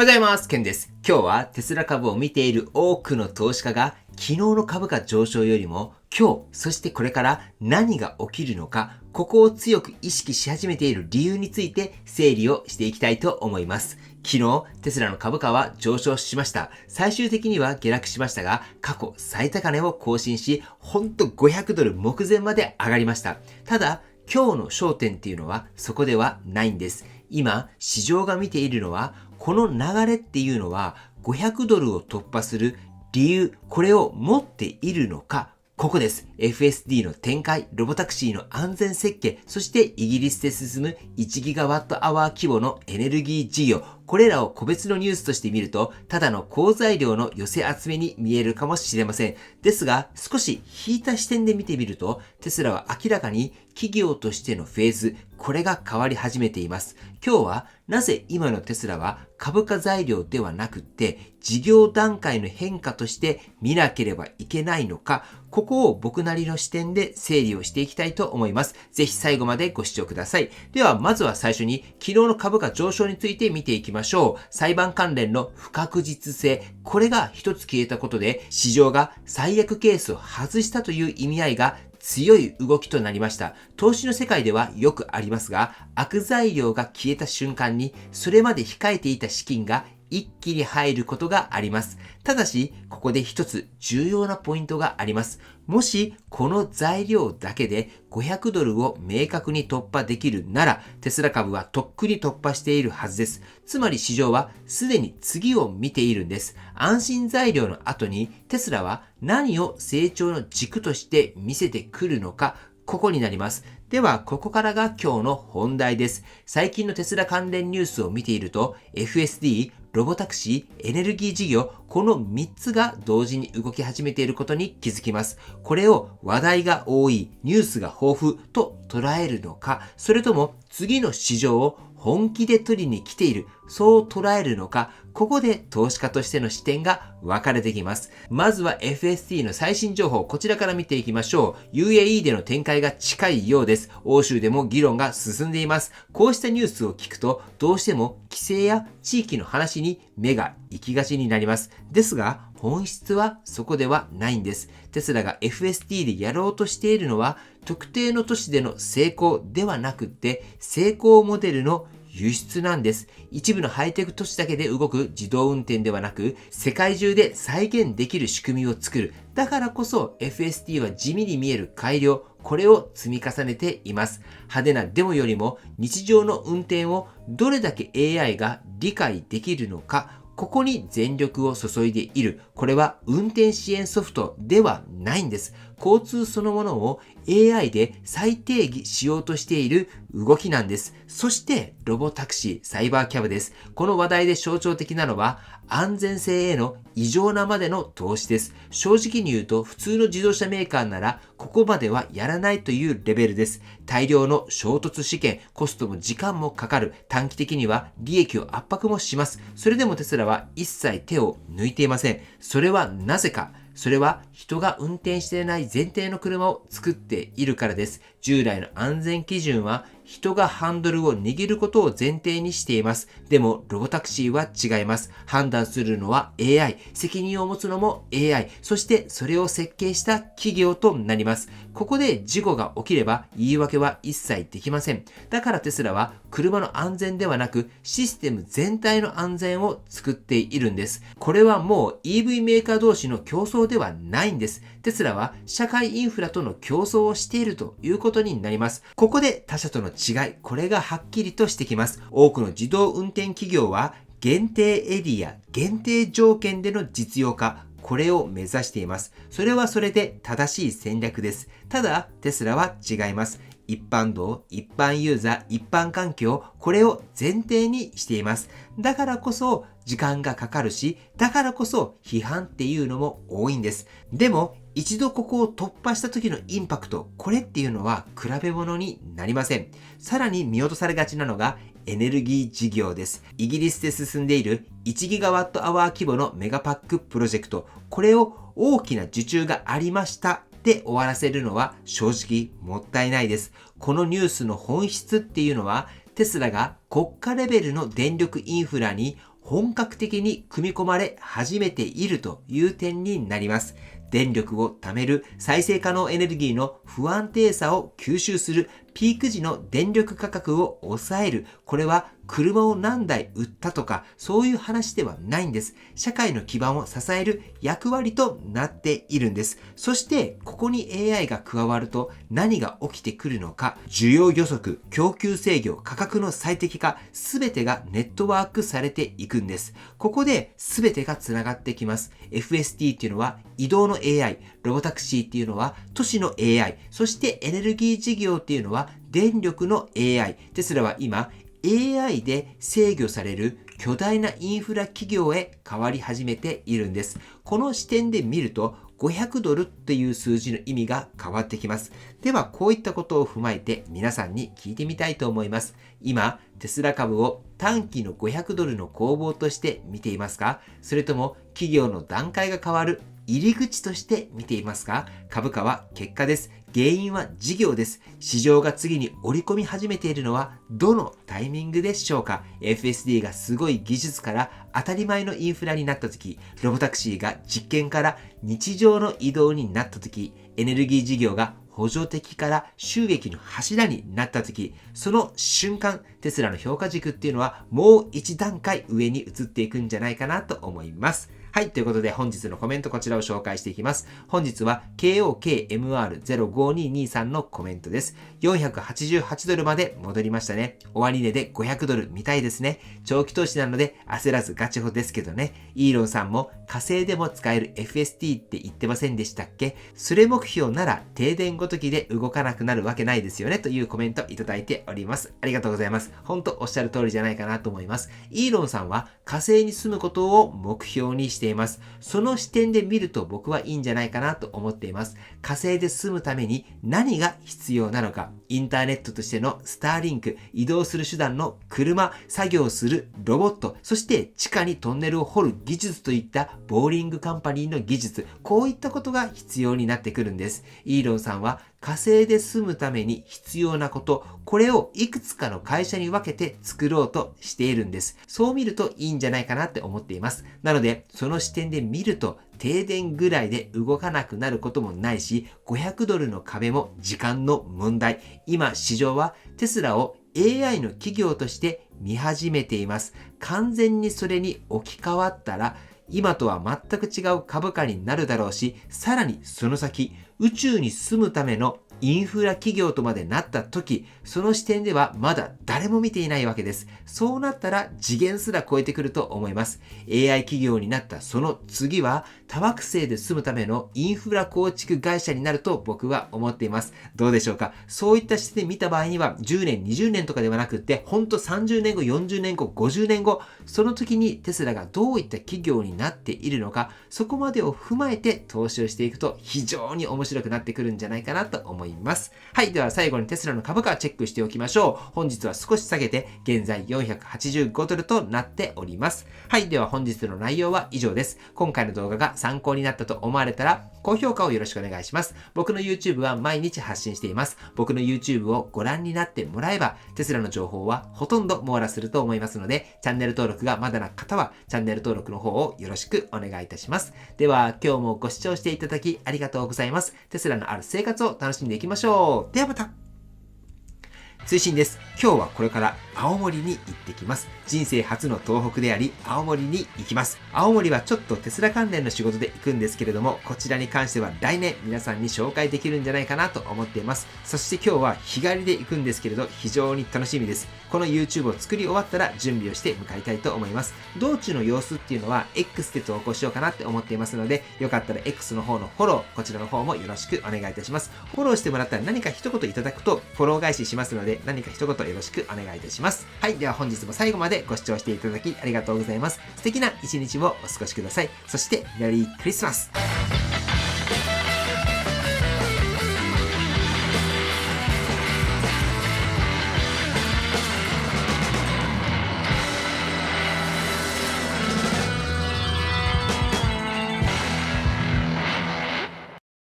おはようございます。ケンです。今日はテスラ株を見ている多くの投資家が昨日の株価上昇よりも今日、そしてこれから何が起きるのか、ここを強く意識し始めている理由について整理をしていきたいと思います。昨日、テスラの株価は上昇しました。最終的には下落しましたが、過去最高値を更新し、ほんと500ドル目前まで上がりました。ただ、今日の焦点っていうのはそこではないんです。今、市場が見ているのは、この流れっていうのは500ドルを突破する理由、これを持っているのか、ここです。FSD の展開、ロボタクシーの安全設計、そしてイギリスで進む1ギガワットアワー規模のエネルギー事業、これらを個別のニュースとして見ると、ただの好材料の寄せ集めに見えるかもしれません。ですが、少し引いた視点で見てみると、テスラは明らかに企業としてのフェーズ、これが変わり始めています。今日はなぜ今のテスラは株価材料ではなくって事業段階の変化として見なければいけないのか、ここを僕なりの視点で整理をしていきたいと思います。ぜひ最後までご視聴ください。ではまずは最初に昨日の株価上昇について見ていきましょう。裁判関連の不確実性、これが一つ消えたことで市場が最悪ケースを外したという意味合いが強い動きとなりました。投資の世界ではよくありますが、悪材料が消えた瞬間に、それまで控えていた資金が一気に入ることがあります。ただし、ここで一つ重要なポイントがあります。もし、この材料だけで500ドルを明確に突破できるなら、テスラ株はとっくに突破しているはずです。つまり市場はすでに次を見ているんです。安心材料の後にテスラは何を成長の軸として見せてくるのか、ここになります。では、ここからが今日の本題です。最近のテスラ関連ニュースを見ていると、FSD、ロボタクシー、エネルギー事業、この3つが同時に動き始めていることに気づきます。これを話題が多い、ニュースが豊富と捉えるのか、それとも次の市場を本気で取りに来ている、そう捉えるのか、ここで投資家としての視点が分かれてきます。まずは FSD の最新情報、こちらから見ていきましょう。UAE での展開が近いようです。欧州でも議論が進んでいます。こうしたニュースを聞くと、どうしても規制や地域の話に目が行きがちになります。ですが、本質はそこではないんです。テスラが FSD でやろうとしているのは、特定の都市での成功ではなくって、成功モデルの輸出なんです。一部のハイテク都市だけで動く自動運転ではなく、世界中で再現できる仕組みを作る。だからこそ FSD は地味に見える改良、これを積み重ねています。派手なデモよりも日常の運転をどれだけ AI が理解できるのか、ここに全力を注いでいる。これは運転支援ソフトではないんです。交通そのものを AI で再定義しようとしている動きなんです。そしてロボタクシー、サイバーキャブです。この話題で象徴的なのは安全性への異常なまでの投資です。正直に言うと普通の自動車メーカーならここまではやらないというレベルです。大量の衝突試験、コストも時間もかかる。短期的には利益を圧迫もします。それでもテスラは一切手を抜いていません。それはなぜか。それは人が運転していない前提の車を作っているからです。従来の安全基準は人がハンドルを握ることを前提にしています。でもロボタクシーは違います。判断するのは AI、責任を持つのも AI、そしてそれを設計した企業となります。ここで事故が起きれば言い訳は一切できません。だからテスラは車の安全ではなくシステム全体の安全を作っているんです。これはもう EV メーカー同士の競争ではないんです。テスラは社会インフラとの競争をしているということになります。ここで他社との違い、これがはっきりとしてきます。多くの自動運転企業は限定エリア、限定条件での実用化、これを目指しています。それはそれで正しい戦略です。ただ、テスラは違います。一般道、一般ユーザー、一般環境、これを前提にしています。だからこそ時間がかかるし、だからこそ批判っていうのも多いんです。でも、一度ここを突破した時のインパクト、これっていうのは比べ物になりません。さらに見落とされがちなのがエネルギー事業です。イギリスで進んでいる1ギガワットアワー規模のメガパックプロジェクト、これを大きな受注がありましたで終わらせるのは正直もったいないです。このニュースの本質っていうのはテスラが国家レベルの電力インフラに本格的に組み込まれ始めているという点になります。電力を貯める再生可能エネルギーの不安定さを吸収するピーク時の電力価格を抑える。これは車を何台売ったとかそういう話ではないんです。社会の基盤を支える役割となっているんです。そしてここに AI が加わると何が起きてくるのか、需要予測、供給制御、価格の最適化、すべてがネットワークされていくんです。ここで全てがつながってきます。FSD っていうのは移動の AI、ロボタクシーっていうのは都市の AI、そしてエネルギー事業っていうのは電力の AI。テスラは今 AI で制御される巨大なインフラ企業へ変わり始めているんです。この視点で見ると500ドルっていう数字の意味が変わってきます。ではこういったことを踏まえて皆さんに聞いてみたいと思います。今テスラ株を短期の500ドルの攻防として見ていますか？それとも企業の段階が変わる入り口として見ていますか？株価は結果です。原因は事業です。市場が次に織り込み始めているのはどのタイミングでしょうか？ FSD がすごい技術から当たり前のインフラになった時、ロボタクシーが実験から日常の移動になった時、エネルギー事業が補助的から収益の柱になった時、その瞬間、テスラの評価軸っていうのはもう一段階上に移っていくんじゃないかなと思います。はい。ということで本日のコメントこちらを紹介していきます。本日は KOKMR05223 のコメントです。488ドルまで戻りましたね。終値で500ドル見たいですね。長期投資なので焦らずガチホですけどね。イーロンさんも火星でも使える FST って言ってませんでしたっけ？それ目標なら停電ごときで動かなくなるわけないですよねというコメントいただいております。ありがとうございます。本当おっしゃる通りじゃないかなと思います。イーロンさんは火星に住むことを目標にしています。その視点で見ると僕はいいんじゃないかなと思っています。火星で住むために何が必要なのか、インターネットとしてのスターリンク、移動する手段の車、作業するロボット、そして地下にトンネルを掘る技術といったボーリングカンパニーの技術、こういったことが必要になってくるんです。イーロンさんは火星で住むために必要なこと、これをいくつかの会社に分けて作ろうとしているんです。そう見るといいんじゃないかなって思っています。なので、その視点で見ると、停電ぐらいで動かなくなることもないし、500ドルの壁も時間の問題。今、市場はテスラを AI の企業として見始めています。完全にそれに置き換わったら、今とは全く違う株価になるだろうし、さらにその先、宇宙に住むためのインフラ企業とまでなった時、その視点ではまだ誰も見ていないわけです。そうなったら次元すら超えてくると思います。AI 企業になったその次は多惑星で住むためのインフラ構築会社になると僕は思っています。どうでしょうか？そういった視点で見た場合には10年、20年とかではなくって、ほんと30年後、40年後、50年後、その時にテスラがどういった企業になっているのか、そこまでを踏まえて投資をしていくと非常に面白くなってくるんじゃないかなと思います。はい。では最後にテスラの株価をチェックしておきましょう。本日は少し下げて、現在485ドルとなっております。はい。では本日の内容は以上です。今回の動画が参考になったと思われたら、高評価をよろしくお願いします。僕の YouTube は毎日発信しています。僕の YouTube をご覧になってもらえば、テスラの情報はほとんど網羅すると思いますので、チャンネル登録がまだな方は、チャンネル登録の方をよろしくお願いいたします。では、今日もご視聴していただきありがとうございます。テスラのある生活を楽しんでいきましょう。ではまた。追伸です。今日はこれから青森に行ってきます。人生初の東北であり、青森に行きます。青森はちょっとテスラ関連の仕事で行くんですけれども、こちらに関しては来年皆さんに紹介できるんじゃないかなと思っています。そして今日は日帰りで行くんですけれど、非常に楽しみです。この YouTube を作り終わったら準備をして向かいたいと思います。道中の様子っていうのは X で投稿しようかなって思っていますので、よかったら X の方のフォロー、こちらの方もよろしくお願いいたします。フォローしてもらったら何か一言いただくとフォロー返ししますので、何か一言よろしくお願いいたします。はい。では本日も最後までご視聴していただきありがとうございます。素敵な一日をお過ごしください。そしてメリークリスマス。